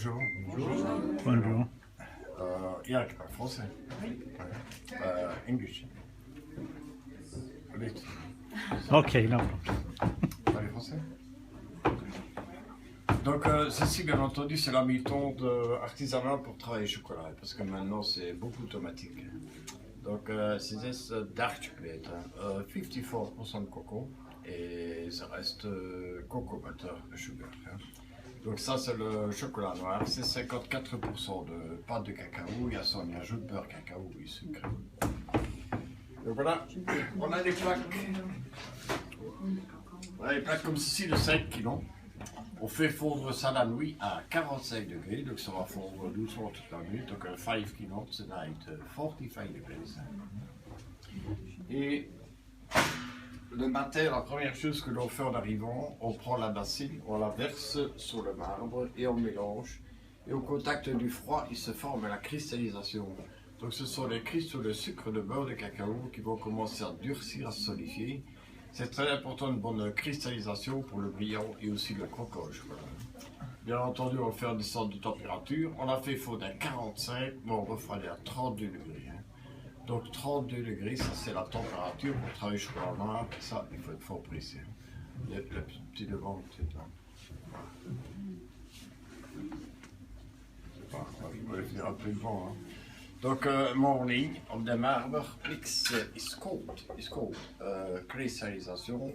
Bonjour. Bonjour. Bonjour. Ja, ik parle français. English. Vite. Ok, no problem. Parlez français. Donc, ceci, bien entendu, c'est la méthode artisanale pour travailler le chocolat, parce que maintenant, c'est beaucoup automatique. Donc, c'est dark chocolate, 54% de coco, et ça reste coco butter sugar. Hein. Donc ça, c'est le chocolat noir, c'est 54% de pâte de cacao, il y a ça, on y ajoute beurre cacao et sucre. Donc voilà, on a des plaques. On a des plaques comme ceci de 5 kg. On fait fondre ça la nuit à 45 degrés, donc ça va fondre doucement toute la nuit. Donc 5 kg tonight, 45 degrees. Et le matin, la première chose que l'on fait en arrivant, on prend la bassine, on la verse sur le marbre et on mélange. Et au contact du froid, il se forme la cristallisation. Donc ce sont les cristaux de sucre de beurre de cacao qui vont commencer à durcir, à se solidifier. C'est très important, une bonne cristallisation pour le brillant et aussi le croquage. Voilà. Bien entendu, on va faire descendre de température. On a fait fondre à 45, mais on refroidit à 32 degrés. Donc 32 degrés, ça c'est la température pour travailler le chocolat noir. Ça, il faut être fort précis. Le petit devant, c'est là. Je vais le faire un peu devant. Hein. Donc, morning of the marble mix is cold. Crystallization,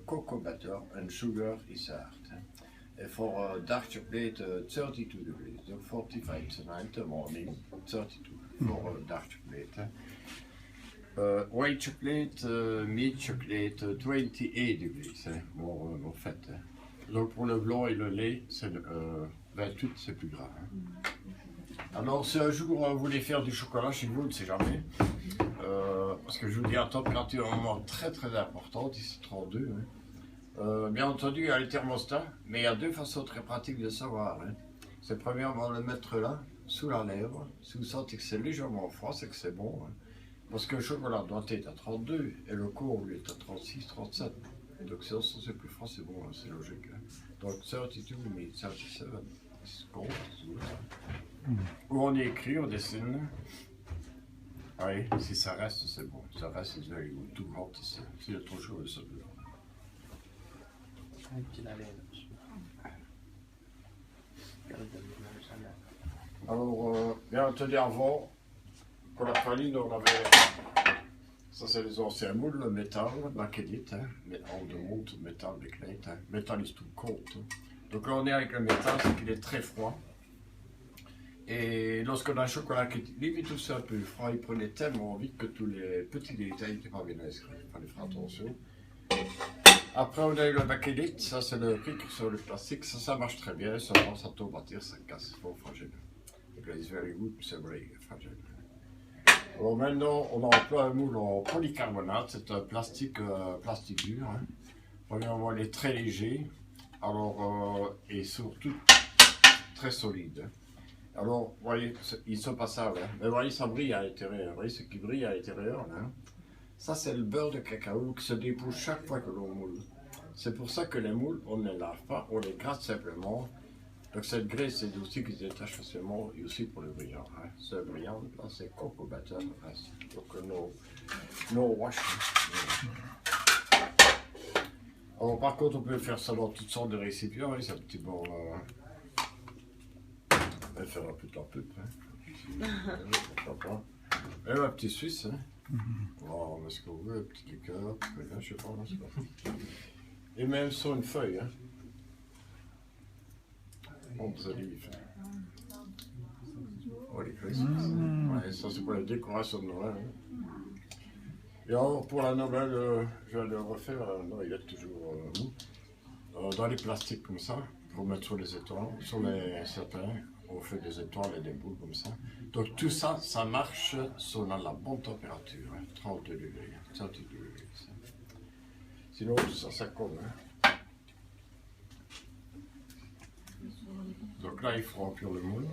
cocoa butter and sugar is hard. And for dark chocolate, 32 degrees. Donc 45 tonight, morning, 32 for dark chocolate. White chocolate, milk chocolate, 28 degrees. Bon fait. Donc pour le blanc et le lait, c'est 28, c'est plus grave. Hein. Alors si un jour vous voulez faire du chocolat chez vous, on ne sait jamais. Parce que je vous dis, la température est un moment très très importante, ici 32. Hein. Bien entendu, il y a les thermostats, mais il y a deux façons très pratiques de savoir. Hein. C'est premièrement le mettre là, sous la lèvre. Si vous sentez que c'est légèrement froid, c'est que c'est bon. Hein. Parce que le chocolat doit être à 32 et le cours lui est à 36, 37. Donc si c'est plus froid, c'est bon, hein, c'est logique. Hein. Donc 32 mais 37, c'est cold. Où on écrit, on dessine. Oui, si ça reste, c'est bon. Ça reste, c'est very good. Tout hot ici. S'il y a trop chaud, ça peut. Alors, bien entendu, avant, pour la praline, on avait. Ça, c'est les anciens moules, le métal, bakélite, hein. On demande métal, bakélite. Hein. Métal is too cold. Hein. Donc là, on est avec le métal, c'est qu'il est très froid. Et lorsqu'on a un chocolat qui est limite aussi un peu froid, il prenait tellement vite que tous les petits détails n'étaient pas bien inscrits. Il fallait faire attention. Après, on a eu le bakélite, ça c'est le précurseur du plastique, ça marche très bien, seulement ça tombe à terre, ça casse, c'est pas fragile. Donc là, it's very good, c'est vrai, fragile. Alors maintenant, on emploie un moule en polycarbonate, c'est un plastique, plastique dur. Hein. Premièrement, il est très léger, alors, et surtout très solide. Hein. Alors, vous voyez, ils sont pas ça, hein. Mais vous voyez, ça brille à l'intérieur. Vous voyez ce qui brille à l'intérieur, là. Ça, c'est le beurre de cacao qui se dépousse chaque fois que l'on moule. C'est pour ça que les moules, on ne les lave pas, on les gratte simplement. Donc, cette graisse, c'est aussi qui se détache facilement, et aussi pour le brillant. Hein. Ce brillant, là, c'est cocoa butter. Hein. Donc, no wash. Alors, par contre, on peut faire ça dans toutes sortes de récipients. Hein. C'est un petit bon. On va faire un peu de peu. Hein. Et un petit suisse. Hein. Oh, on met ce qu'on veut, un petit liqueur, je sais pas, là, c'est pas. Et même sur une feuille. Hein. On peut olives. Oh, les Christmas. Ouais, ça, c'est pour la décoration de Noël. Hein. Et alors, pour la Noël, je vais le refaire. Non, il est toujours mou. Dans les plastiques comme ça, pour mettre sur les étoiles, sur les sapins. On fait des étoiles et des boules comme ça. Donc tout ça, ça marche sur la bonne température, hein, 32 degrés, 32 degrés. Sinon, ça colle. Hein. Donc là, il faut remplir le moule.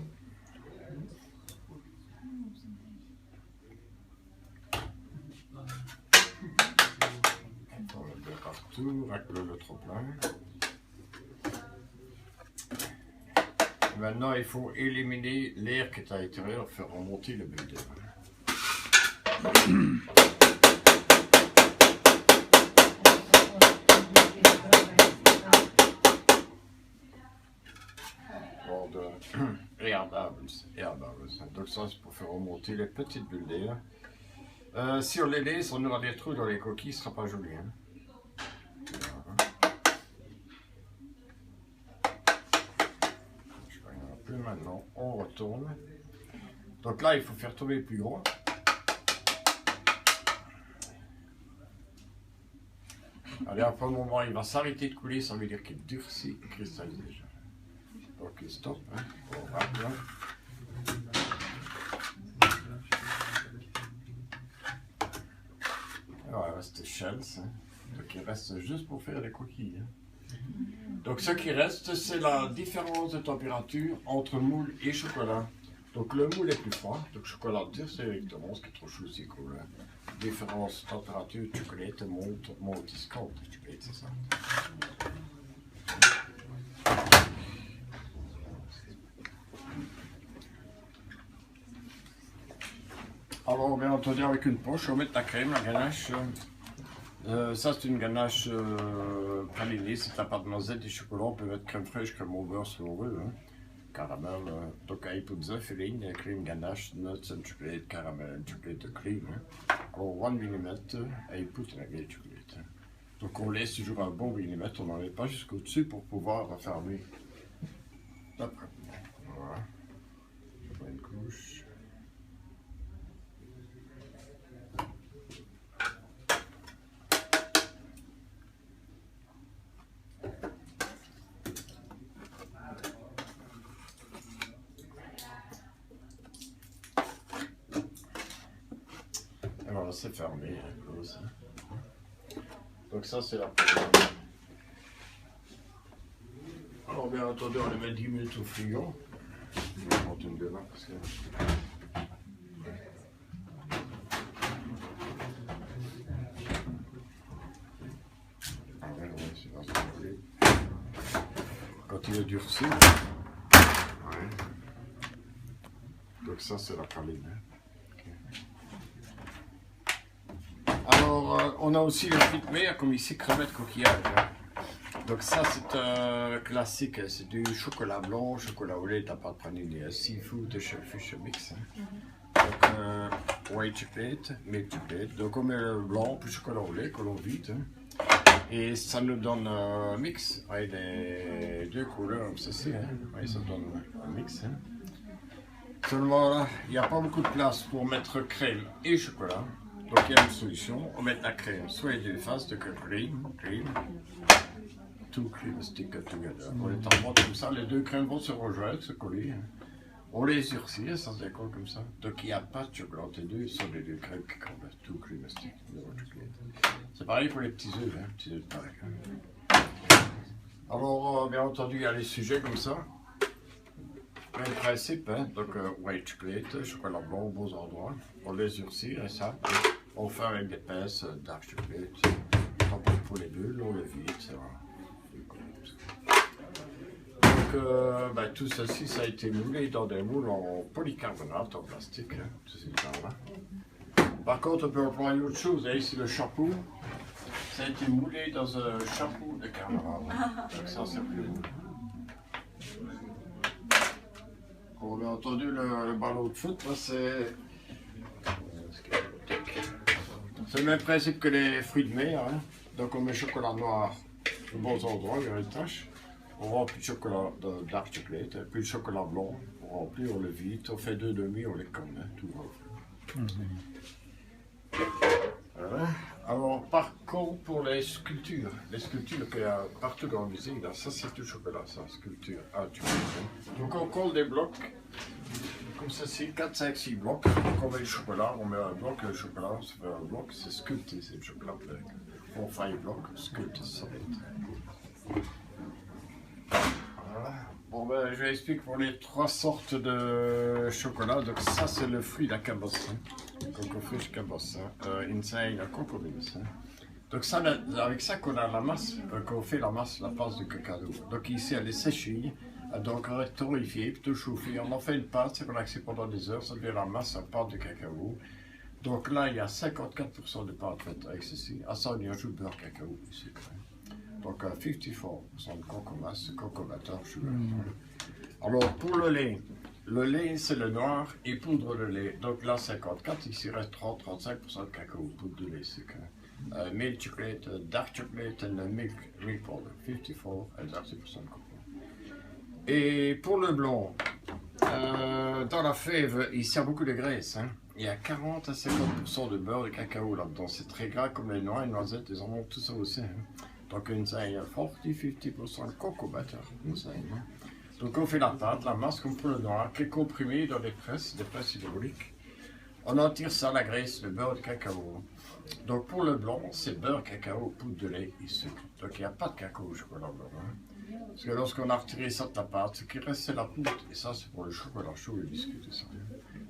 On le met partout, avec le trop plein. Maintenant, il faut éliminer l'air qui est à l'intérieur, faire remonter le bulle d'air. Air bubbles. Donc ça, c'est pour faire remonter les petites bulles d'air. Si on les laisse, on aura des trous dans les coquilles, ce ne sera pas joli. Hein. Je regarde un peu maintenant, on retourne. Donc là, il faut faire tomber plus gros. Allez, après un moment, il va s'arrêter de couler, ça veut dire qu'il durcit et cristallise déjà. Ok, stop. Hein. On va bien. Voilà, c'était shells. Hein. Donc il reste juste pour faire les coquilles. Hein. Donc ce qui reste, c'est la différence de température entre moule et chocolat. Donc le moule est plus froid, donc le chocolat durcit directement, ce qui est trop chaud aussi cool. Hein. Différence de température, chocolat monte, il se compte, chocolat, c'est ça. Alors, bien entendu, avec une poche, on met de la crème, la ganache. Ça, c'est une ganache pralinée. Si tu n'as pas de noisette et chocolat, on peut mettre crème fraîche, crème au beurre si on veut. Hein. Caramel, donc il peut dire filling, crème ganache, nuts and chocolate, caramel, chocolate cream. Hein. Alors, 1 mm, et il peut la chocolate. Hein. Donc, on laisse toujours un bon millimètre, on n'enlève pas jusqu'au-dessus pour pouvoir refermer la première. Voilà. Une couche. Alors c'est fermé, close. Donc ça c'est la première. Alors bien entendu on les met 10 minutes au frigo. Je vais prendre une de là parce que... Ah ouais, c'est dans ce que quand il est durci. Ouais. Donc ça c'est la praline. Alors, on a aussi les frites mer, comme ici, crevettes, coquillages. Hein. Donc ça, c'est classique, c'est du chocolat blanc, chocolat au lait, t'as pas de praline, seafood, shellfish mix. Hein. Donc, white chocolate, milk chocolate. Donc on met le blanc, puis chocolat au lait, que l'on vide. Hein. Et ça nous donne un mix, avec les deux couleurs, comme ceci. Hein. Ouais, ça donne un mix. Hein. Seulement là, il n'y a pas beaucoup de place pour mettre crème et chocolat. Donc il y a une solution, on met de la crème, soit les deux faces de cream, two cream stick together. On les emboîte comme ça, les deux crèmes vont se rejoindre, se coller. On les durcit, ça se décolle comme ça. Donc il n'y a pas de chocolat, les deux sont les deux crèmes qui collent, two cream stick. C'est pareil pour les petits œufs, hein, petits œufs pareil. Alors bien entendu il y a les sujets comme ça. Même principe, hein, donc white chocolate, chocolat blanc aux beaux endroits, on les durcit et ça, on fait avec des pinces dark chocolate, pour les bulles, on le vide, c'est vrai. Donc tout ceci, ça a été moulé dans des moules en polycarbonate, en plastique, hein, ceci là. Par contre, on peut employer autre chose, hein, ici le chapeau, ça a été moulé dans un chapeau de carbonate, donc ça c'est plus beau. On a entendu le ballon de foot, c'est le même principe que les fruits de mer. Hein. Donc on met chocolat noir aux bons endroits, il y a une tache. On remplit le chocolat de dark chocolate, puis le chocolat blanc, on remplit, on le vide, on fait 2 demi, on les colle, hein, tout va. Voilà. Alors par contre pour les sculptures qu'il y a partout dans le musée, là, ça c'est du chocolat, ça, sculpture. Ah, tu vois, hein. Donc on colle des blocs, comme ceci, 4, 5, 6 blocs. Donc on met le chocolat, on met un bloc, le chocolat, ça fait un bloc, c'est sculpté, c'est le chocolat plein. On fait un bloc, sculpté, ça va être. Voilà. Bon ben je vais expliquer pour les 3 sortes de chocolat. Donc ça c'est le fruit de la cabosse. Coco Fish cabosse. Insane la coco beans. Donc ça, avec ça qu'on a la masse, qu'on fait la masse du cacao. Donc ici elle est séchée Donc on reste torréfié, plutôt chauffé. On en fait une pâte, c'est qu'on accède pendant des heures, ça devient la masse à pâte de cacao. Donc là, il y a 54% de pâte faite avec ceci. À ça, on y ajoute beurre cacao ici. Donc 54% de coco mass, coco butter, sugar. Alors pour le lait c'est le noir et poudre de lait. Donc là 54, ici reste 30-35% de cacao, poudre de lait. C'est milk chocolate, dark chocolate and milk powder, 54 and 30% de coco. Et pour le blanc, dans la fève, ici il y a beaucoup de graisse. Hein. Il y a 40 à 50% de beurre de cacao là-dedans. C'est très gras comme les noix, les noisettes, les amandes, tout ça aussi. Hein. Donc il y a 40-50% de coco butter. Hein. Donc on fait la pâte, la masse comme pour le noir, qui est comprimée dans des presses hydrauliques. On en tire ça, la graisse, le beurre de cacao. Donc pour le blanc, c'est beurre, cacao, poudre de lait et sucre. Donc il n'y a pas de cacao au chocolat blanc. Hein. Parce que lorsqu'on a retiré ça de la pâte, ce qui reste c'est la poudre. Et ça c'est pour le chocolat chaud et le biscuit et ça.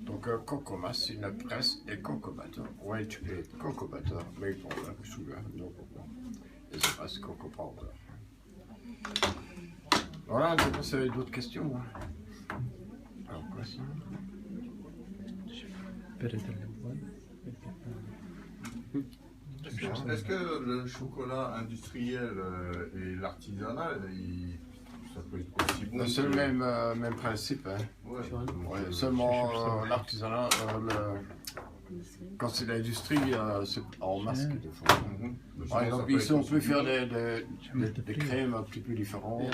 Donc coco mass, c'est une presse et coco butter. White chocolate, coco butter, milk powder, sugar, no coco. Et ça passe coco powder. Voilà, donc vous avez d'autres questions. Hein. Alors quoi ça? Est-ce que le chocolat industriel et l'artisanal, ça peut être aussi bon? C'est le même principe. Hein. Ouais. Ouais, seulement l'artisanat, quand c'est l'industrie, c'est en masque des fois. Par exemple, ici on peut faire des crèmes un petit peu différentes.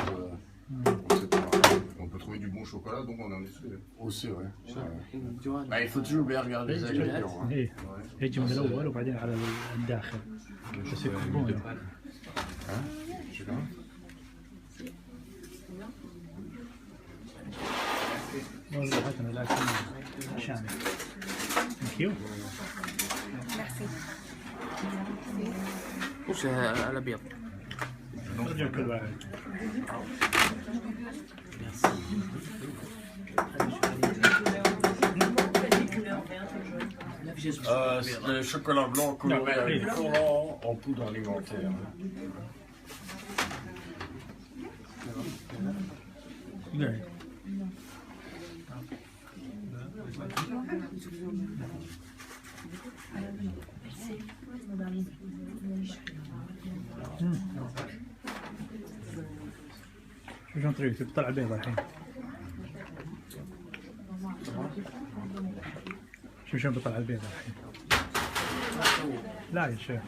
On peut trouver du bon chocolat, donc on en est sûr. Aussi, oui. Il faut toujours bien regarder les ingrédients. Hein. يجي من الأول وبعدين على الداخل. بس يكون وضعتنا الأكل شامل. Thank you. Merci. وش الابيض؟ ارجع كل واحد. Le chocolat blanc coloré avec du colorant en poudre alimentaire. لا. شو شلون طريقتك؟ بتطلع بيضة الحين. شو شلون بطلع البيضة الحين؟ لا يا شيخ.